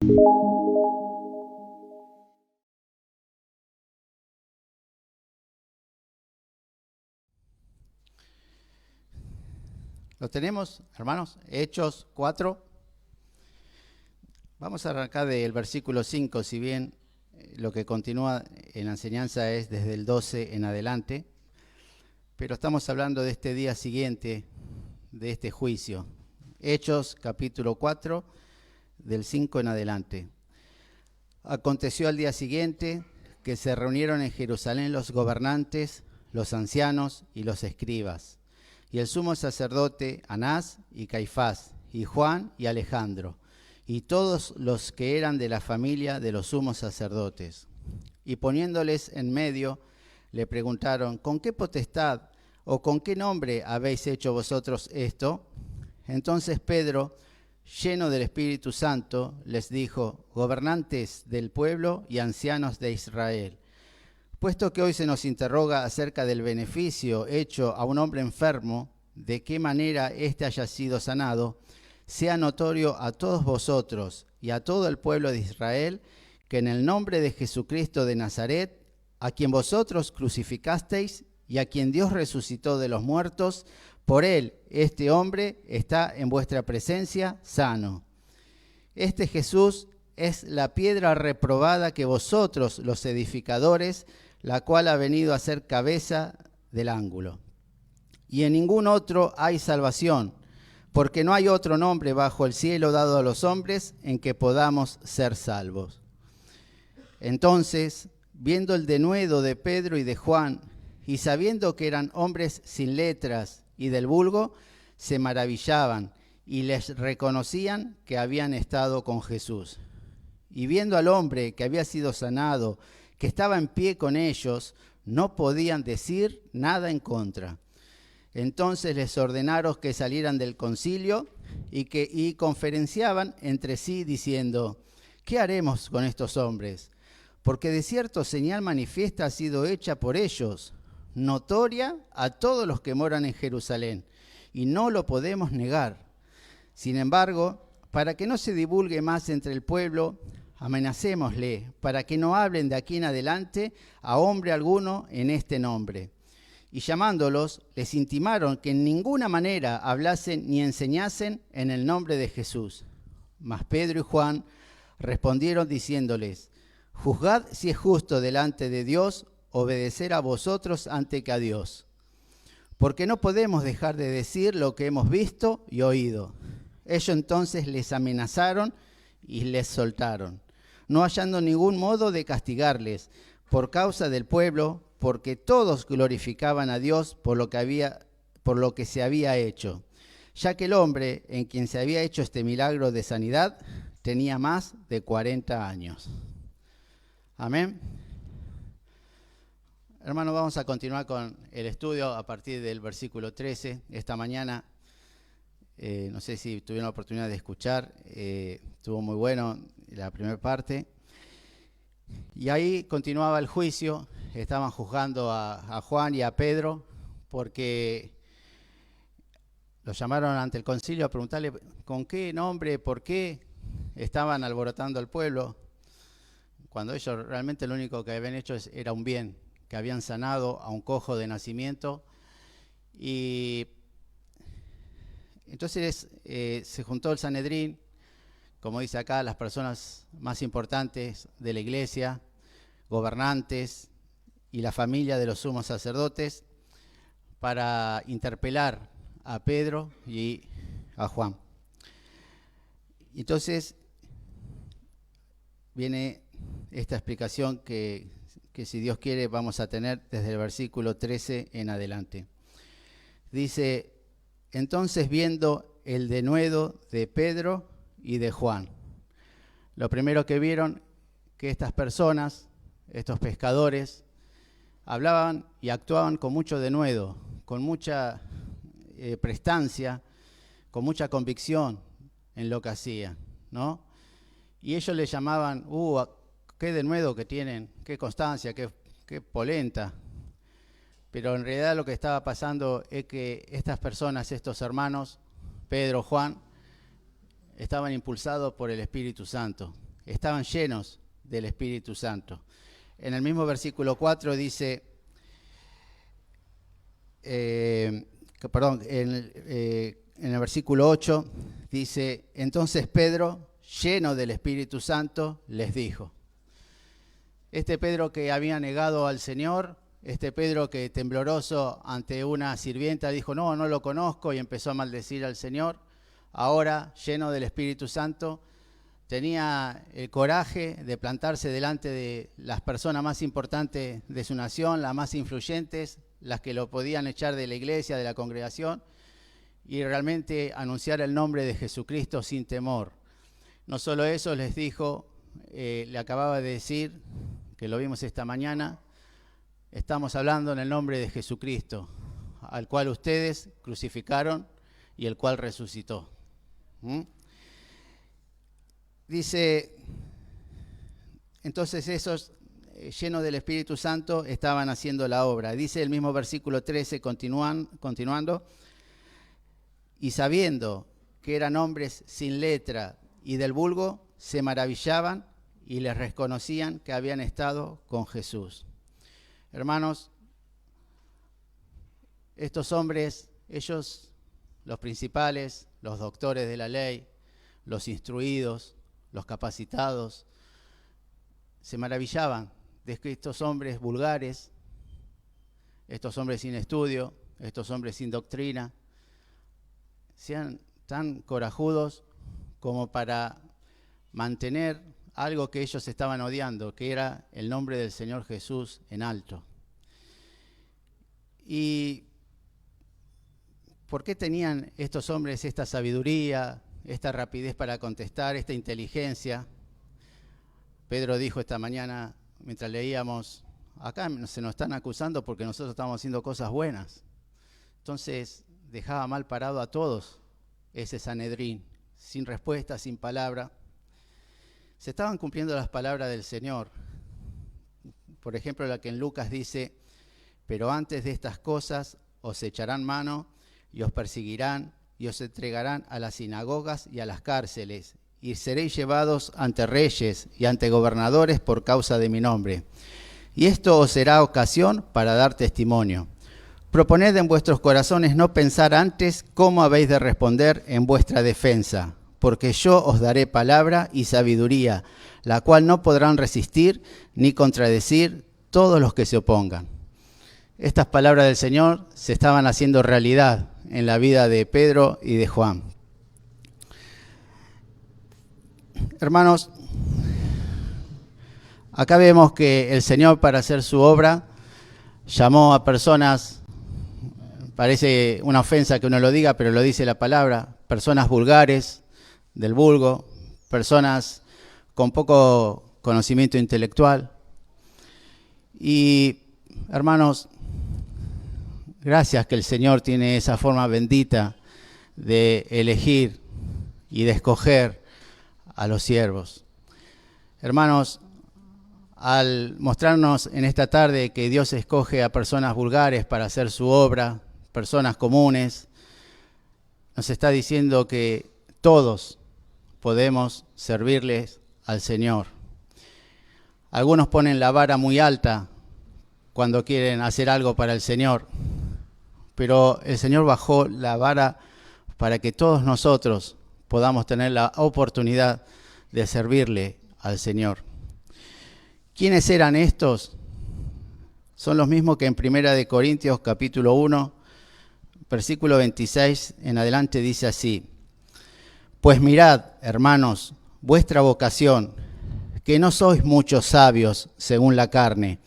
¿Lo tenemos, hermanos? Hechos 4. Vamos a arrancar del versículo 5, si bien lo que continúa en la enseñanza es desde el 12 en adelante, pero estamos hablando de este día siguiente, de este juicio. Hechos capítulo 4, del 5 en adelante. Aconteció al día siguiente que se reunieron en Jerusalén los gobernantes, los ancianos y los escribas, y el sumo sacerdote Anás y Caifás, y Juan y Alejandro, y todos los que eran de la familia de los sumos sacerdotes. Y poniéndoles en medio, le preguntaron: ¿con qué potestad o con qué nombre habéis hecho vosotros esto? Entonces Pedro, lleno del Espíritu Santo, les dijo: gobernantes del pueblo y ancianos de Israel, puesto que hoy se nos interroga acerca del beneficio hecho a un hombre enfermo, de qué manera éste haya sido sanado, sea notorio a todos vosotros y a todo el pueblo de Israel que en el nombre de Jesucristo de Nazaret, a quien vosotros crucificasteis y a quien Dios resucitó de los muertos, por él este hombre está en vuestra presencia sano. Este Jesús es la piedra reprobada que vosotros, los edificadores, la cual ha venido a ser cabeza del ángulo. Y en ningún otro hay salvación, porque no hay otro nombre bajo el cielo dado a los hombres en que podamos ser salvos. Entonces, viendo el denuedo de Pedro y de Juan, y sabiendo que eran hombres sin letras y del vulgo, se maravillaban y les reconocían que habían estado con Jesús. Y viendo al hombre que había sido sanado, que estaba en pie con ellos, no podían decir nada en contra. Entonces les ordenaron que salieran del concilio y conferenciaban entre sí diciendo: ¿qué haremos con estos hombres? Porque de cierto señal manifiesta ha sido hecha por ellos, notoria a todos los que moran en Jerusalén, y no lo podemos negar. Sin embargo, para que no se divulgue más entre el pueblo, amenacémosle, para que no hablen de aquí en adelante a hombre alguno en este nombre. Y llamándolos, les intimaron que en ninguna manera hablasen ni enseñasen en el nombre de Jesús. Mas Pedro y Juan respondieron diciéndoles: juzgad si es justo delante de Dios obedecer a vosotros antes que a Dios. Porque no podemos dejar de decir lo que hemos visto y oído. Ellos entonces les amenazaron y les soltaron, no hallando ningún modo de castigarles por causa del pueblo, porque todos glorificaban a Dios por lo que se había hecho, ya que el hombre en quien se había hecho este milagro de sanidad tenía más de 40 años. Amén. Hermanos, vamos a continuar con el estudio a partir del versículo 13. Esta mañana, no sé si tuvieron la oportunidad de escuchar, estuvo muy bueno la primera parte. Y ahí continuaba el juicio, estaban juzgando a Juan y a Pedro, porque los llamaron ante el concilio a preguntarle con qué nombre, por qué estaban alborotando al pueblo, cuando ellos realmente lo único que habían hecho era un bien, que habían sanado a un cojo de nacimiento. Y entonces se juntó el Sanedrín, como dice acá, las personas más importantes de la iglesia, gobernantes y la familia de los sumos sacerdotes, para interpelar a Pedro y a Juan. Entonces viene esta explicación que si Dios quiere vamos a tener desde el versículo 13 en adelante. Dice: entonces viendo el denuedo de Pedro y de Juan. Lo primero que vieron, que estas personas, estos pescadores, hablaban y actuaban con mucho denuedo, con mucha prestancia, con mucha convicción en lo que hacían, ¿no? Y ellos le llamaban: qué denuedo que tienen, qué constancia, qué polenta. Pero en realidad lo que estaba pasando es que estas personas, estos hermanos, Pedro, Juan, estaban impulsados por el Espíritu Santo. estaban llenos del Espíritu Santo. En el mismo versículo 4 dice, en el versículo 8 dice, entonces Pedro, lleno del Espíritu Santo, les dijo. Este Pedro que había negado al Señor, este Pedro que tembloroso ante una sirvienta dijo, no lo conozco, y empezó a maldecir al Señor, ahora lleno del Espíritu Santo, tenía el coraje de plantarse delante de las personas más importantes de su nación, las más influyentes, las que lo podían echar de la iglesia, de la congregación, y realmente anunciar el nombre de Jesucristo sin temor. No solo eso, les dijo, le acababa de decir, que lo vimos esta mañana, estamos hablando en el nombre de Jesucristo, al cual ustedes crucificaron y el cual resucitó. Dice, entonces esos llenos del Espíritu Santo estaban haciendo la obra. Dice el mismo versículo 13, continuando, y sabiendo que eran hombres sin letra y del vulgo, se maravillaban y les reconocían que habían estado con Jesús. Hermanos, estos hombres, ellos, los principales, los doctores de la ley, los instruidos, los capacitados, se maravillaban de que estos hombres vulgares, estos hombres sin estudio, estos hombres sin doctrina, sean tan corajudos como para mantener algo que ellos estaban odiando, que era el nombre del Señor Jesús en alto. ¿Y por qué tenían estos hombres esta sabiduría, esta rapidez para contestar, esta inteligencia? Pedro dijo esta mañana, mientras leíamos, acá se nos están acusando porque nosotros estamos haciendo cosas buenas. Entonces dejaba mal parado a todos ese Sanedrín, sin respuesta, sin palabra. Se estaban cumpliendo las palabras del Señor. Por ejemplo, la que en Lucas dice, pero antes de estas cosas os echarán mano y os perseguirán y os entregarán a las sinagogas y a las cárceles, y seréis llevados ante reyes y ante gobernadores por causa de mi nombre. Y esto os será ocasión para dar testimonio. Proponed en vuestros corazones no pensar antes cómo habéis de responder en vuestra defensa, porque yo os daré palabra y sabiduría, la cual no podrán resistir ni contradecir todos los que se opongan. Estas palabras del Señor se estaban haciendo realidad en la vida de Pedro y de Juan. Hermanos, acá vemos que el Señor, para hacer su obra, llamó a personas, parece una ofensa que uno lo diga, pero lo dice la palabra, personas vulgares, del vulgo, personas con poco conocimiento intelectual. Y, hermanos, gracias que el Señor tiene esa forma bendita de elegir y de escoger a los siervos. Hermanos, al mostrarnos en esta tarde que Dios escoge a personas vulgares para hacer su obra, personas comunes, nos está diciendo que todos podemos servirles al Señor. Algunos ponen la vara muy alta cuando quieren hacer algo para el Señor, pero el Señor bajó la vara para que todos nosotros podamos tener la oportunidad de servirle al Señor. ¿Quiénes eran estos? Son los mismos que en 1 Corintios capítulo 1, versículo 26 en adelante dice así: Pues mirad, hermanos, vuestra vocación, que no sois muchos sabios según la carne,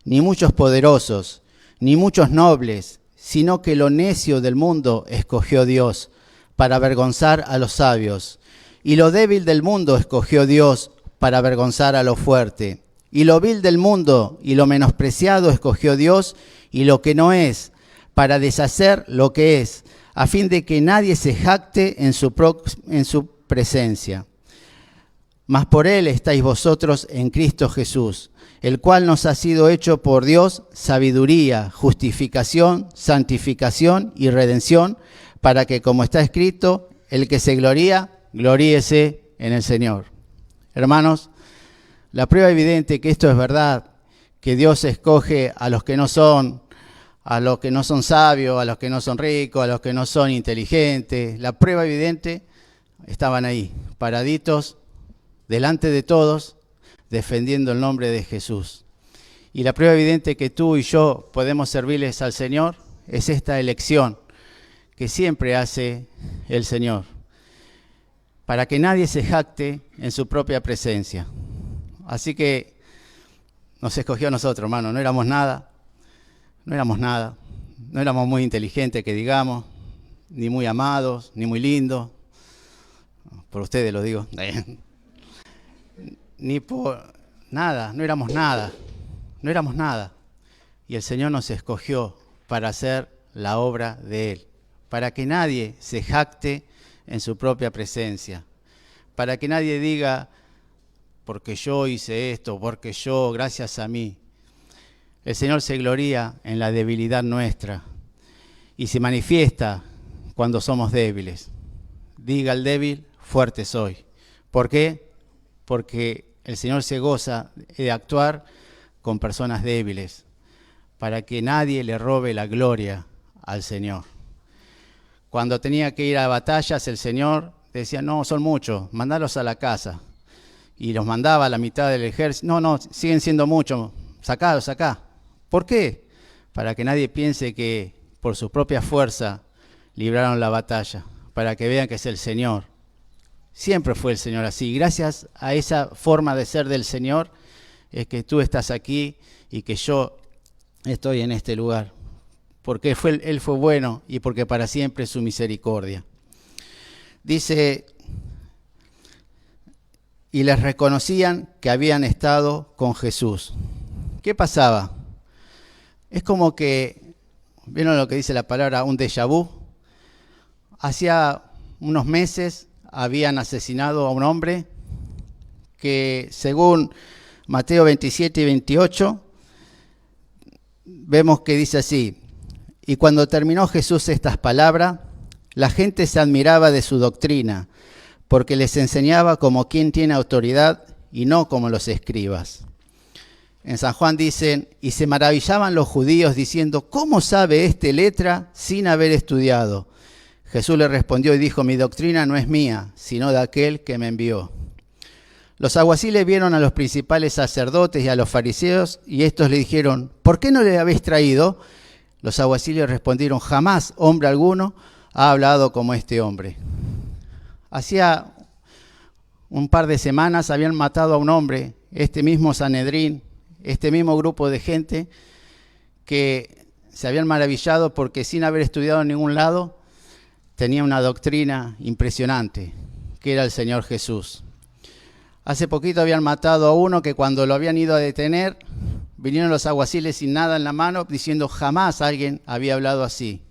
ni muchos poderosos, ni muchos nobles, sino que lo necio del mundo escogió Dios para avergonzar a los sabios, y lo débil del mundo escogió Dios para avergonzar a lo fuerte, y lo vil del mundo y lo menospreciado escogió Dios, y lo que no es, para deshacer lo que es, a fin de que nadie se jacte en su presencia. Mas por él estáis vosotros en Cristo Jesús, el cual nos ha sido hecho por Dios sabiduría, justificación, santificación y redención, para que, como está escrito, el que se gloría, gloríese en el Señor. Hermanos, la prueba evidente que esto es verdad, que Dios escoge a los que no son sabios, a los que no son ricos, a los que no son inteligentes. La prueba evidente, estaban ahí, paraditos, delante de todos, defendiendo el nombre de Jesús. Y la prueba evidente que tú y yo podemos servirles al Señor es esta elección que siempre hace el Señor, para que nadie se jacte en su propia presencia. Así que nos escogió a nosotros, hermano. No éramos nada, no éramos muy inteligentes, que digamos, ni muy amados, ni muy lindos, por ustedes lo digo, ni por nada, no éramos nada. Y el Señor nos escogió para hacer la obra de Él, para que nadie se jacte en su propia presencia, para que nadie diga, porque yo hice esto, porque yo, gracias a mí. El Señor se gloria en la debilidad nuestra y se manifiesta cuando somos débiles. Diga el débil, fuerte soy. ¿Por qué? Porque el Señor se goza de actuar con personas débiles, para que nadie le robe la gloria al Señor. Cuando tenía que ir a batallas, el Señor decía, no, son muchos, mandalos a la casa. Y los mandaba a la mitad del ejército. No, siguen siendo muchos, sacados acá. ¿Por qué? Para que nadie piense que por su propia fuerza libraron la batalla, para que vean que es el Señor. Siempre fue el Señor así. Gracias a esa forma de ser del Señor es que tú estás aquí y que yo estoy en este lugar. Porque Él fue bueno y porque para siempre es su misericordia. Dice, y les reconocían que habían estado con Jesús. ¿Qué pasaba? Es como que, ¿vieron lo que dice la palabra? Un déjà vu. Hacía unos meses habían asesinado a un hombre que, según Mateo 27 y 28, vemos que dice así, y cuando terminó Jesús estas palabras, la gente se admiraba de su doctrina, porque les enseñaba como quien tiene autoridad y no como los escribas. En San Juan dicen, y se maravillaban los judíos diciendo, ¿cómo sabe este letra sin haber estudiado? Jesús le respondió y dijo, mi doctrina no es mía, sino de aquel que me envió. Los alguaciles vieron a los principales sacerdotes y a los fariseos, y estos le dijeron, ¿por qué no le habéis traído? Los alguaciles respondieron, jamás hombre alguno ha hablado como este hombre. Hacía un par de semanas habían matado a un hombre, este mismo Sanedrín, este mismo grupo de gente que se habían maravillado porque sin haber estudiado en ningún lado, tenía una doctrina impresionante, que era el Señor Jesús. Hace poquito habían matado a uno que cuando lo habían ido a detener, vinieron los alguaciles sin nada en la mano, diciendo jamás alguien había hablado así.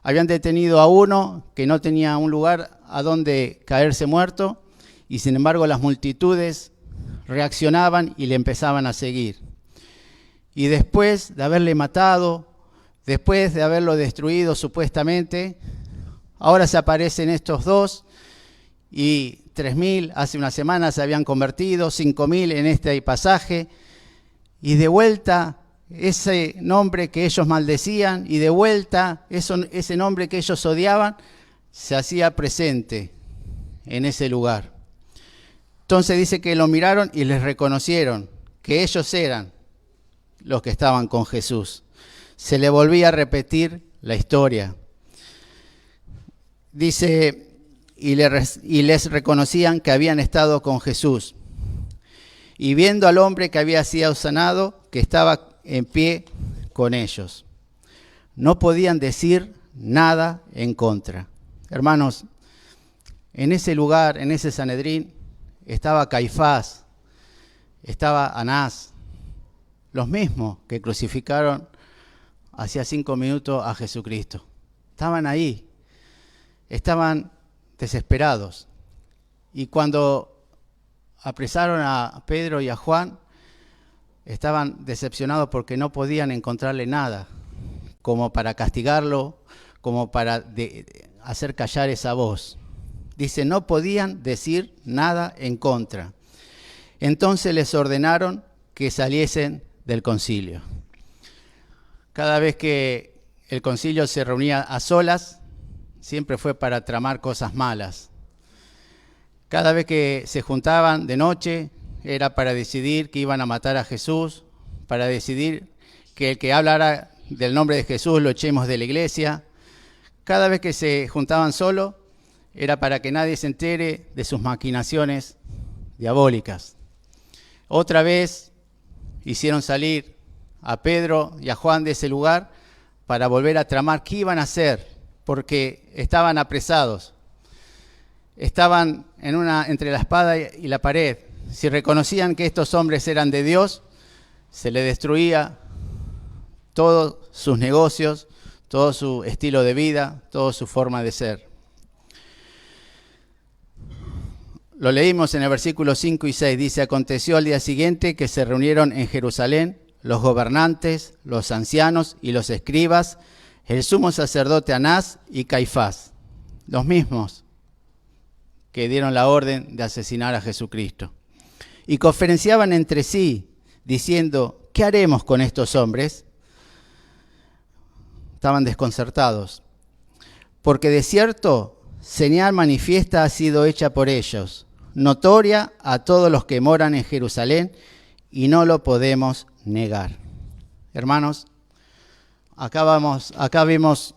Habían detenido a uno que no tenía un lugar a donde caerse muerto, y sin embargo las multitudes reaccionaban y le empezaban a seguir. Y después de haberle matado, después de haberlo destruido supuestamente, ahora se aparecen estos dos y 3.000 hace una semana se habían convertido, 5.000 en este pasaje, y de vuelta ese nombre que ellos maldecían y de vuelta ese nombre que ellos odiaban se hacía presente en ese lugar. Entonces dice que lo miraron y les reconocieron que ellos eran los que estaban con Jesús. Se le volvía a repetir la historia. Dice, y les reconocían que habían estado con Jesús. Y viendo al hombre que había sido sanado, que estaba en pie con ellos, no podían decir nada en contra. Hermanos, en ese lugar, en ese Sanedrín, estaba Caifás, estaba Anás, los mismos que crucificaron hacía 5 minutos a Jesucristo. Estaban ahí, estaban desesperados. Y cuando apresaron a Pedro y a Juan, estaban decepcionados porque no podían encontrarle nada, como para castigarlo, como para hacer callar esa voz. Dice, no podían decir nada en contra. Entonces les ordenaron que saliesen del concilio. Cada vez que el concilio se reunía a solas, siempre fue para tramar cosas malas. Cada vez que se juntaban de noche, era para decidir que iban a matar a Jesús, para decidir que el que hablara del nombre de Jesús lo echemos de la iglesia. Cada vez que se juntaban solo, era para que nadie se entere de sus maquinaciones diabólicas. Otra vez hicieron salir a Pedro y a Juan de ese lugar para volver a tramar qué iban a hacer, porque estaban apresados. Estaban entre la espada y la pared. Si reconocían que estos hombres eran de Dios, se les destruía todos sus negocios, todo su estilo de vida, toda su forma de ser. Lo leímos en el versículo 5 y 6. Dice, aconteció al día siguiente que se reunieron en Jerusalén los gobernantes, los ancianos y los escribas, el sumo sacerdote Anás y Caifás, los mismos que dieron la orden de asesinar a Jesucristo. Y conferenciaban entre sí, diciendo, ¿qué haremos con estos hombres? Estaban desconcertados, porque de cierto señal manifiesta ha sido hecha por ellos, notoria a todos los que moran en Jerusalén, y no lo podemos negar. Hermanos, acá vemos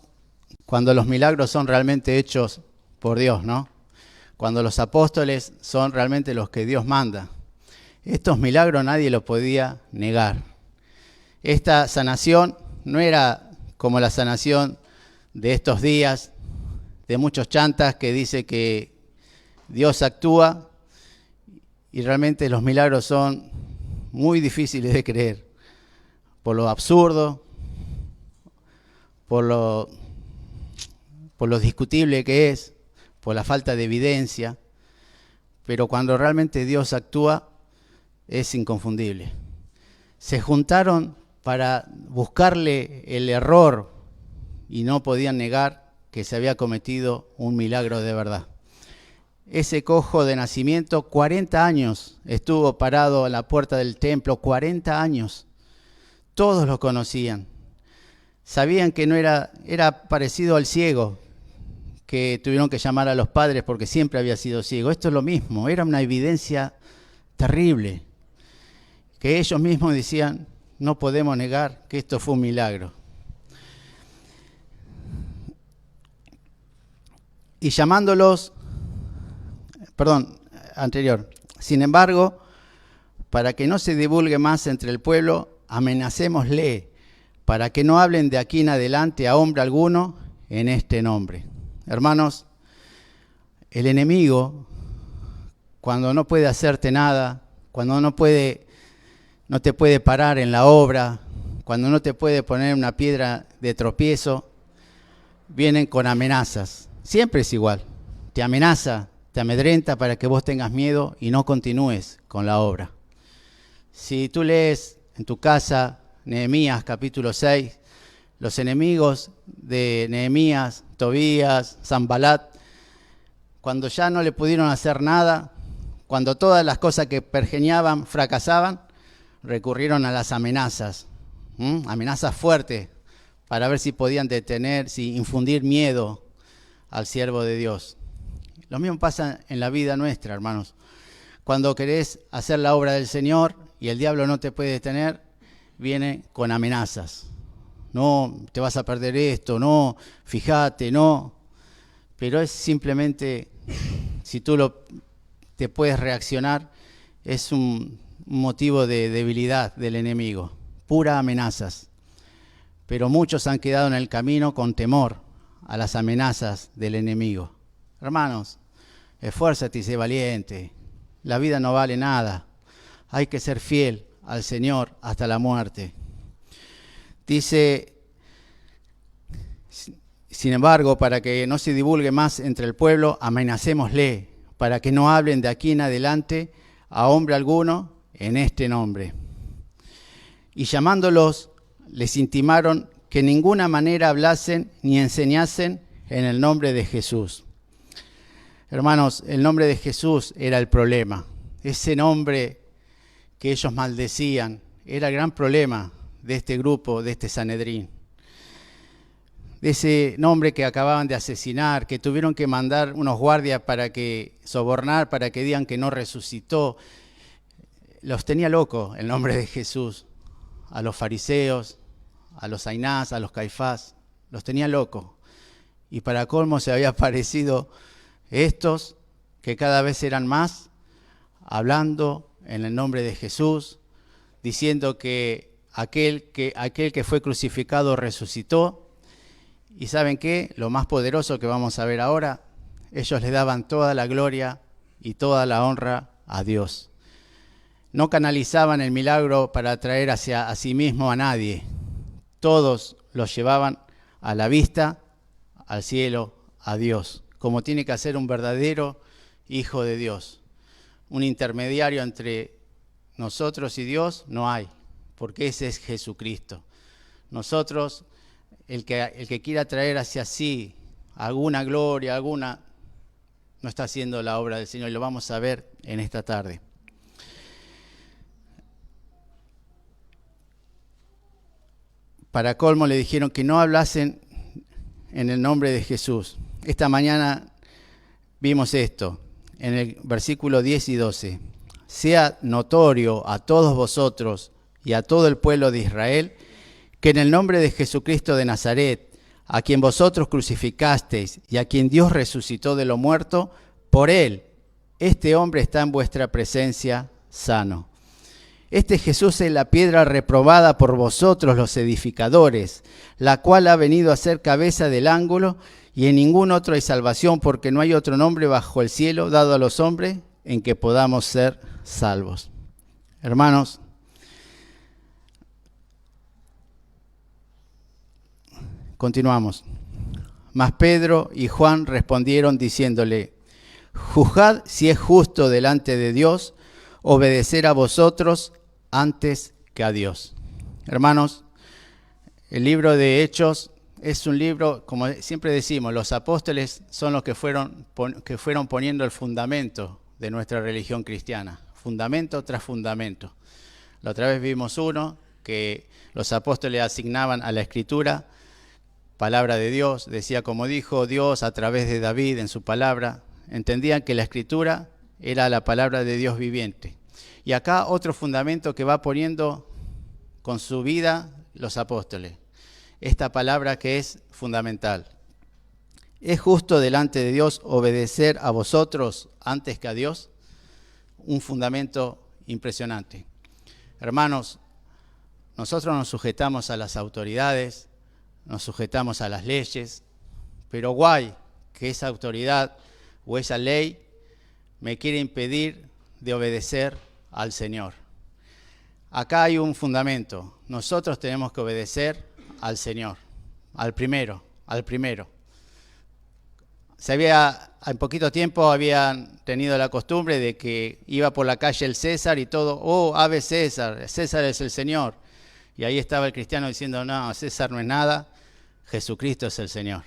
cuando los milagros son realmente hechos por Dios, ¿no? Cuando los apóstoles son realmente los que Dios manda. Estos milagros nadie los podía negar. Esta sanación no era como la sanación de estos días, de muchos chantas que dice que Dios actúa y realmente los milagros son muy difíciles de creer, por lo absurdo, por lo discutible que es, por la falta de evidencia, pero cuando realmente Dios actúa es inconfundible. Se juntaron para buscarle el error y no podían negar que se había cometido un milagro de verdad. Ese cojo de nacimiento, 40 años estuvo parado en la puerta del templo, 40 años. Todos lo conocían. Sabían que no era parecido al ciego, que tuvieron que llamar a los padres porque siempre había sido ciego. Esto es lo mismo, era una evidencia terrible, que ellos mismos decían, no podemos negar que esto fue un milagro. Y llamándolos, sin embargo, para que no se divulgue más entre el pueblo, amenacémosle, para que no hablen de aquí en adelante a hombre alguno en este nombre. Hermanos, el enemigo, cuando no puede hacerte nada, cuando no te puede parar en la obra, cuando no te puede poner una piedra de tropiezo, vienen con amenazas. Siempre es igual. Te amenaza, te amedrenta para que vos tengas miedo y no continúes con la obra. Si tú lees en tu casa Nehemías capítulo 6, los enemigos de Nehemías, Tobías, Sanbalat, cuando ya no le pudieron hacer nada, cuando todas las cosas que pergeñaban fracasaban, recurrieron a las amenazas, amenazas fuertes, para ver si podían detener, si infundir miedo al siervo de Dios. Lo mismo pasa en la vida nuestra, hermanos. Cuando querés hacer la obra del Señor y el diablo no te puede detener, viene con amenazas. No, te vas a perder esto, no, fíjate, no. Pero es simplemente, si tú te puedes reaccionar, es un motivo de debilidad del enemigo, puras amenazas. Pero muchos han quedado en el camino con temor a las amenazas del enemigo. Hermanos, esfuérzate y sé valiente. La vida no vale nada. Hay que ser fiel al Señor hasta la muerte. Dice, sin embargo, para que no se divulgue más entre el pueblo, amenacémosle, para que no hablen de aquí en adelante a hombre alguno en este nombre. Y llamándolos, les intimaron que en ninguna manera hablasen ni enseñasen en el nombre de Jesús. Hermanos, el nombre de Jesús era el problema. Ese nombre que ellos maldecían. Era el gran problema de este grupo, de este Sanedrín. De ese nombre que acababan de asesinar, que tuvieron que mandar unos guardias para que sobornar, para que digan que no resucitó. Los tenía locos el nombre de Jesús. A los fariseos, a los Ainás, a los Caifás, los tenía locos. Y para colmo se había aparecido estos, que cada vez eran más, hablando en el nombre de Jesús, diciendo que aquel que fue crucificado resucitó. Y ¿saben qué? Lo más poderoso que vamos a ver ahora, ellos le daban toda la gloria y toda la honra a Dios. No canalizaban el milagro para atraer hacia sí mismo a nadie. Todos los llevaban a la vista, al cielo, a Dios, como tiene que hacer un verdadero hijo de Dios. Un intermediario entre nosotros y Dios no hay, porque ese es Jesucristo. Nosotros, el que quiera traer hacia sí alguna gloria, no está haciendo la obra del Señor, y lo vamos a ver en esta tarde. Para colmo le dijeron que no hablasen en el nombre de Jesús. Esta mañana vimos esto, en el versículo 10 y 12. Sea notorio a todos vosotros y a todo el pueblo de Israel que en el nombre de Jesucristo de Nazaret, a quien vosotros crucificasteis y a quien Dios resucitó de lo muerto, por él, este hombre está en vuestra presencia sano. Este Jesús es la piedra reprobada por vosotros los edificadores, la cual ha venido a ser cabeza del ángulo, y en ningún otro hay salvación, porque no hay otro nombre bajo el cielo dado a los hombres en que podamos ser salvos. Hermanos, continuamos. Mas Pedro y Juan respondieron diciéndole: juzgad si es justo delante de Dios obedecer a vosotros antes que a Dios. Hermanos, el libro de Hechos es un libro, como siempre decimos, los apóstoles son los que fueron poniendo el fundamento de nuestra religión cristiana, fundamento tras fundamento. La otra vez vimos uno que los apóstoles asignaban a la Escritura palabra de Dios, decía como dijo Dios a través de David en su palabra, entendían que la Escritura era la palabra de Dios viviente. Y acá otro fundamento que va poniendo con su vida los apóstoles. Esta palabra que es fundamental. ¿Es justo delante de Dios obedecer a vosotros antes que a Dios? Un fundamento impresionante. Hermanos, nosotros nos sujetamos a las autoridades, nos sujetamos a las leyes, pero guay que esa autoridad o esa ley me quiere impedir de obedecer al Señor. Acá hay un fundamento. Nosotros tenemos que obedecer al Señor, al primero. En poquito tiempo habían tenido la costumbre de que iba por la calle el César y todo, ave César, César es el Señor. Y ahí estaba el cristiano diciendo, no, César no es nada, Jesucristo es el Señor.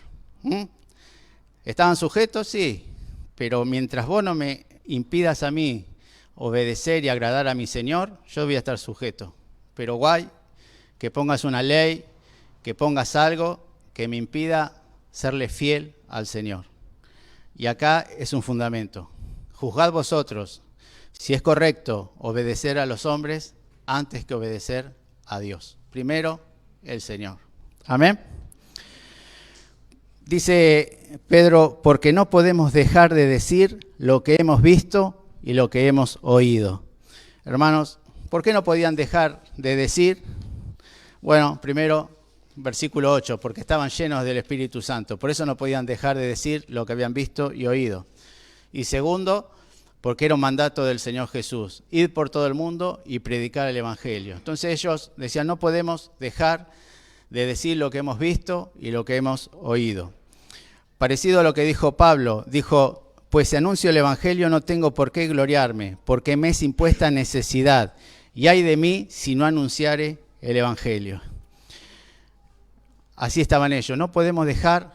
¿Estaban sujetos? Sí, pero mientras vos no me impidas a mí obedecer y agradar a mi Señor, yo voy a estar sujeto. Pero guay, que pongas una ley, que pongas algo que me impida serle fiel al Señor. Y acá es un fundamento. Juzgad vosotros si es correcto obedecer a los hombres antes que obedecer a Dios. Primero, el Señor. Amén. Dice Pedro, porque no podemos dejar de decir lo que hemos visto y lo que hemos oído. Hermanos, ¿por qué no podían dejar de decir? Bueno, primero, versículo 8, porque estaban llenos del Espíritu Santo. Por eso no podían dejar de decir lo que habían visto y oído. Y segundo, porque era un mandato del Señor Jesús, ir por todo el mundo y predicar el Evangelio. Entonces ellos decían, no podemos dejar de decir lo que hemos visto y lo que hemos oído. Parecido a lo que dijo Pablo, dijo, pues si anuncio el Evangelio no tengo por qué gloriarme, porque me es impuesta necesidad, y ay de mí si no anunciare el Evangelio. Así estaban ellos. No podemos dejar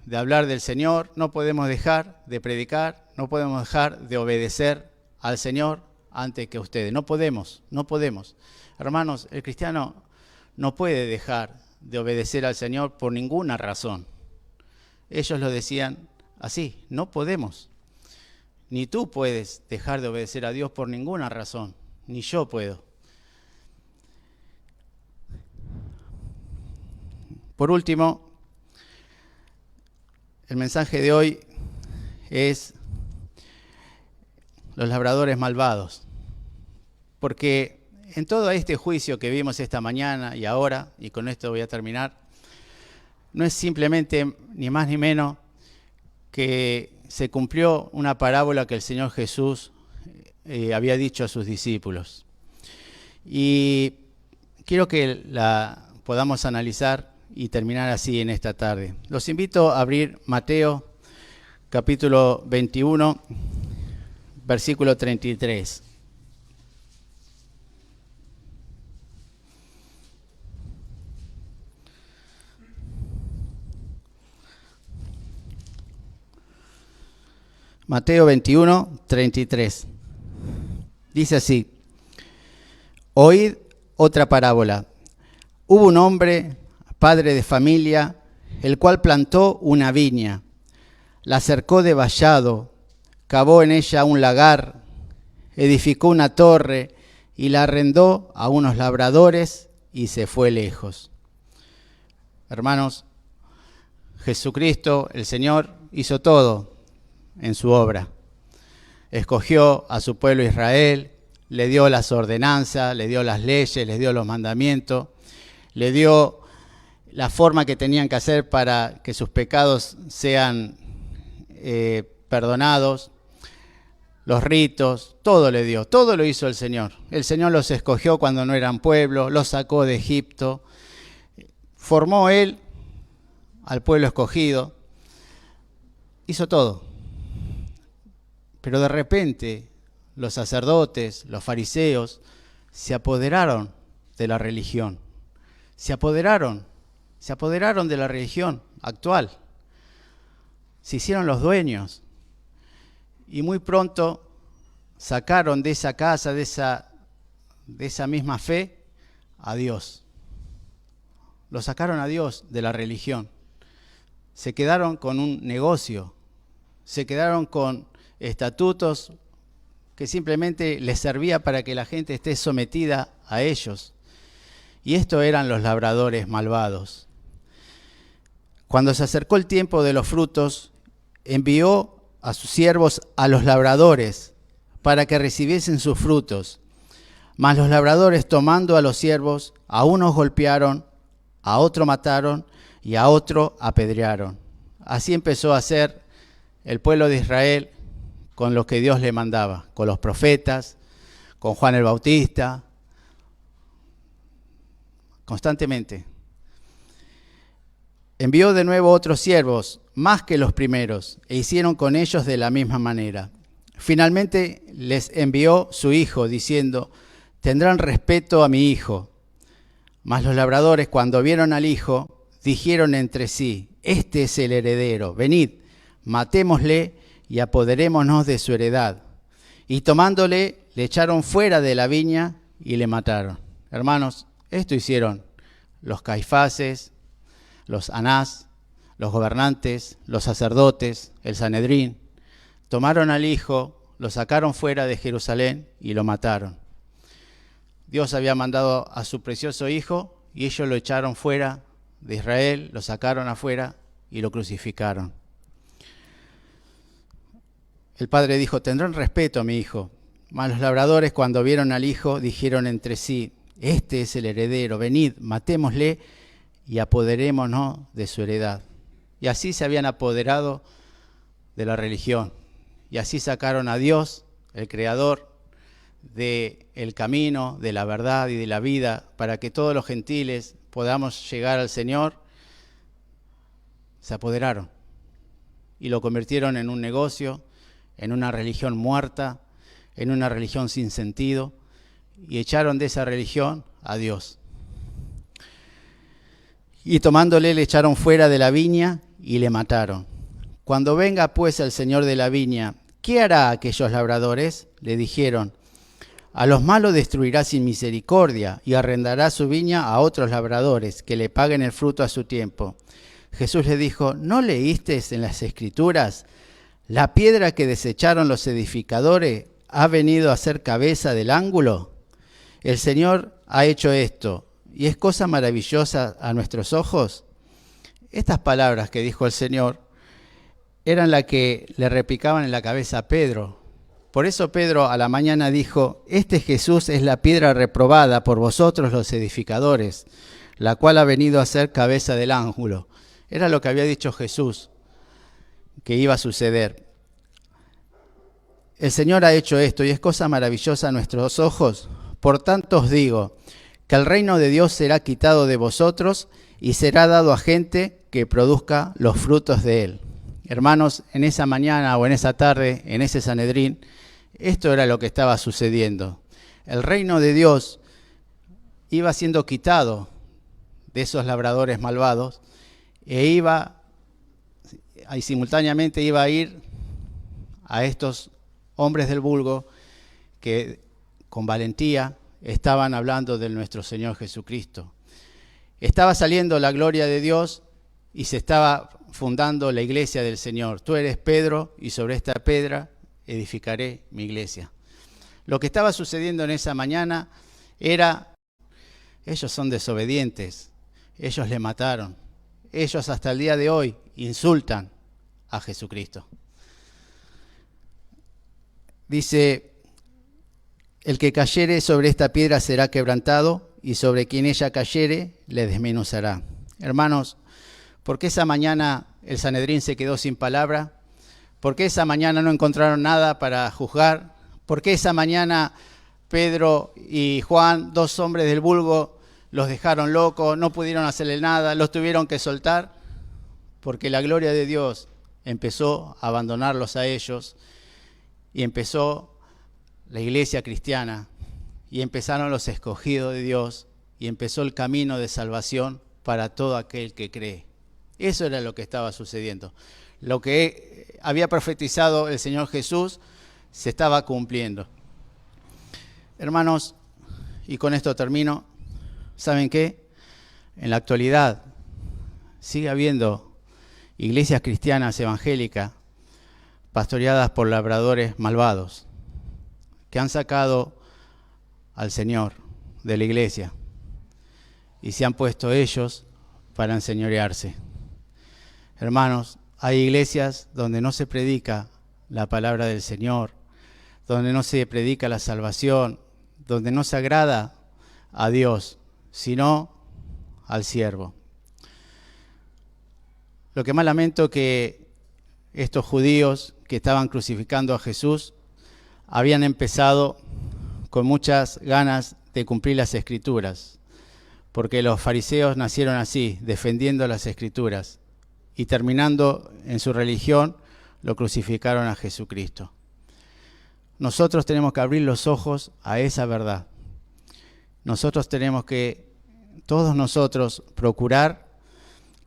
de hablar del Señor, no podemos dejar de predicar, no podemos dejar de obedecer al Señor antes que ustedes. No podemos. Hermanos, el cristiano no puede dejar de obedecer al Señor por ninguna razón. Ellos lo decían así, no podemos. Ni tú puedes dejar de obedecer a Dios por ninguna razón, ni yo puedo. Por último, el mensaje de hoy es los labradores malvados. Porque en todo este juicio que vimos esta mañana y ahora, y con esto voy a terminar, no es simplemente ni más ni menos que se cumplió una parábola que el Señor Jesús había dicho a sus discípulos. Y quiero que la podamos analizar y terminar así en esta tarde. Los invito a abrir Mateo capítulo 21, versículo 33. Mateo 21, 33. Dice así: Oíd otra parábola. Hubo un hombre, padre de familia, el cual plantó una viña, la cercó de vallado, cavó en ella un lagar, edificó una torre y la arrendó a unos labradores y se fue lejos. Hermanos, Jesucristo, el Señor, hizo todo en su obra. Escogió a su pueblo Israel, le dio las ordenanzas, le dio las leyes, les dio los mandamientos, le dio la forma que tenían que hacer para que sus pecados sean perdonados, los ritos, todo le dio, todo lo hizo el Señor. El Señor los escogió cuando no eran pueblo, los sacó de Egipto, formó Él al pueblo escogido, hizo todo. Pero de repente los sacerdotes, los fariseos, se apoderaron de la religión. Se apoderaron de la religión actual. Se hicieron los dueños. Y muy pronto sacaron de esa casa, de esa misma fe, a Dios. Lo sacaron a Dios de la religión. Se quedaron con un negocio. Se quedaron con estatutos que simplemente les servía para que la gente esté sometida a ellos. Y estos eran los labradores malvados. Cuando se acercó el tiempo de los frutos, envió a sus siervos a los labradores para que recibiesen sus frutos. Mas los labradores, tomando a los siervos, a unos golpearon, a otro mataron y a otro apedrearon. Así empezó a ser el pueblo de Israel con lo que Dios le mandaba, con los profetas, con Juan el Bautista, constantemente. Envió de nuevo otros siervos, más que los primeros, e hicieron con ellos de la misma manera. Finalmente les envió su hijo, diciendo: tendrán respeto a mi hijo. Mas los labradores, cuando vieron al hijo, dijeron entre sí: este es el heredero, venid, matémosle y apoderémonos de su heredad. Y tomándole, le echaron fuera de la viña y le mataron. Hermanos, esto hicieron los Caifases, los Anás, los gobernantes, los sacerdotes, el Sanedrín. Tomaron al hijo, lo sacaron fuera de Jerusalén y lo mataron. Dios había mandado a su precioso hijo y ellos lo echaron fuera de Israel, lo sacaron afuera y lo crucificaron. El padre dijo: tendrán respeto a mi hijo. Mas los labradores, cuando vieron al hijo, dijeron entre sí: este es el heredero, venid, matémosle y apoderémonos de su heredad. Y así se habían apoderado de la religión. Y así sacaron a Dios, el Creador, del camino, de la verdad y de la vida, para que todos los gentiles podamos llegar al Señor. Se apoderaron y lo convirtieron en un negocio, en una religión muerta, en una religión sin sentido, y echaron de esa religión a Dios. Y tomándole, le echaron fuera de la viña y le mataron. Cuando venga pues el señor de la viña, ¿qué hará a aquellos labradores? Le dijeron: A los malos destruirá sin misericordia y arrendará su viña a otros labradores que le paguen el fruto a su tiempo. Jesús le dijo, ¿no leísteis en las Escrituras? La piedra que desecharon los edificadores ha venido a ser cabeza del ángulo. El Señor ha hecho esto, y es cosa maravillosa a nuestros ojos. Estas palabras que dijo el Señor eran las que le repicaban en la cabeza a Pedro. Por eso Pedro a la mañana dijo, este Jesús es la piedra reprobada por vosotros los edificadores, la cual ha venido a ser cabeza del ángulo. Era lo que había dicho Jesús, que iba a suceder. El Señor ha hecho esto y es cosa maravillosa a nuestros ojos. Por tanto os digo, que el reino de Dios será quitado de vosotros y será dado a gente que produzca los frutos de él. Hermanos, en esa mañana o en esa tarde, en ese Sanedrín, esto era lo que estaba sucediendo. El reino de Dios iba siendo quitado de esos labradores malvados y simultáneamente iba a ir a estos hombres del vulgo que con valentía estaban hablando de nuestro Señor Jesucristo. Estaba saliendo la gloria de Dios y se estaba fundando la iglesia del Señor. Tú eres Pedro y sobre esta piedra edificaré mi iglesia. Lo que estaba sucediendo en esa mañana era, ellos son desobedientes, ellos le mataron, ellos hasta el día de hoy insultan a Jesucristo. Dice, el que cayere sobre esta piedra será quebrantado y sobre quien ella cayere le desmenuzará. Hermanos, ¿por qué esa mañana el Sanedrín se quedó sin palabra? ¿Por qué esa mañana no encontraron nada para juzgar? ¿Por qué esa mañana Pedro y Juan, dos hombres del vulgo, los dejaron locos, no pudieron hacerle nada, los tuvieron que soltar? Porque la gloria de Dios empezó a abandonarlos a ellos y empezó la iglesia cristiana y empezaron los escogidos de Dios y empezó el camino de salvación para todo aquel que cree. Eso era lo que estaba sucediendo. Lo que había profetizado el Señor Jesús se estaba cumpliendo. Hermanos, y con esto termino, ¿saben qué? En la actualidad sigue habiendo iglesias cristianas evangélicas pastoreadas por labradores malvados que han sacado al Señor de la iglesia y se han puesto ellos para enseñorearse. Hermanos, hay iglesias donde no se predica la palabra del Señor, donde no se predica la salvación, donde no se agrada a Dios, sino al siervo. Lo que más lamento que estos judíos que estaban crucificando a Jesús habían empezado con muchas ganas de cumplir las Escrituras, porque los fariseos nacieron así, defendiendo las Escrituras, y terminando en su religión, lo crucificaron a Jesucristo. Nosotros tenemos que abrir los ojos a esa verdad. Nosotros tenemos que, todos nosotros, procurar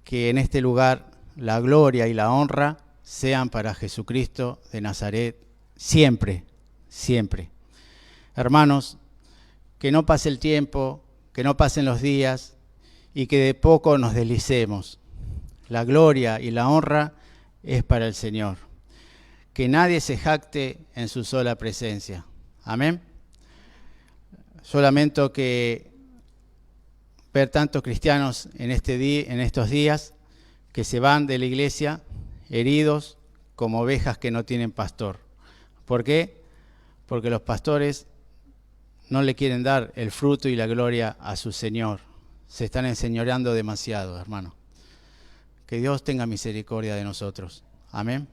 que en este lugar la gloria y la honra sean para Jesucristo de Nazaret, siempre, siempre. Hermanos, que no pase el tiempo, que no pasen los días y que de poco nos deslicemos. La gloria y la honra es para el Señor. Que nadie se jacte en su sola presencia. Amén. Yo lamento que ver tantos cristianos en estos días que se van de la iglesia heridos como ovejas que no tienen pastor. ¿Por qué? Porque los pastores no le quieren dar el fruto y la gloria a su Señor. Se están enseñoreando demasiado, hermano. Que Dios tenga misericordia de nosotros. Amén.